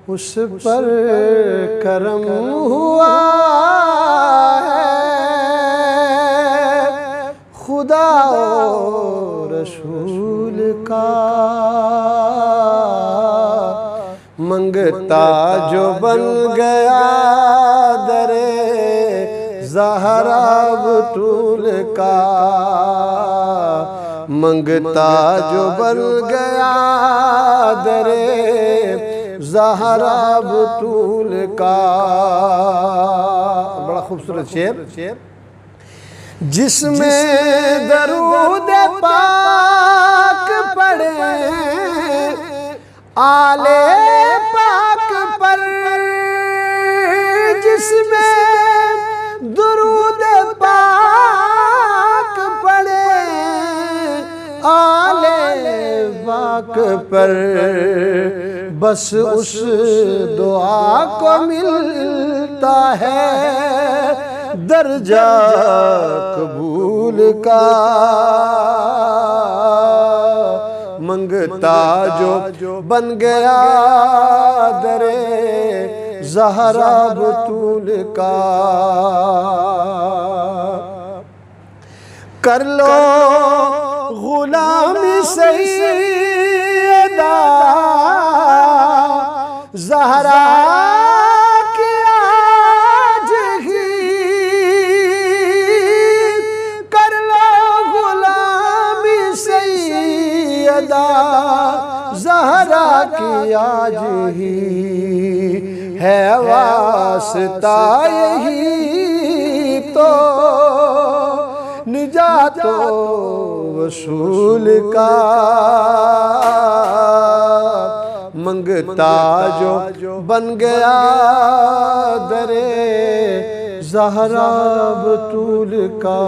उस पर करम हुआ है खुदा और रसूल का। मंगता जो बन गया दरे ज़हरा बतूल का। मंगता जो बन गया दरे ज़हरा बतूल का। बड़ा खूबसूरत शेर। जिसमें दरूद पाक पढ़े आले पाक पर, जिसमें दरूद पाक पढ़े आले पाक पर, बस उस दुआ को मिलता है दर्जा कबूल का। मंगता जो बन गया दरे ज़हरा बतूल का। कर लो गुलामी सैयदा ज़हरा की आज ही। कर लो गुलामी सैयदा ज़हरा की आज ही। है वास्ता यही तो निजातो वसूल का। मंगता जो बन गया दरे ज़हरा बतूल का।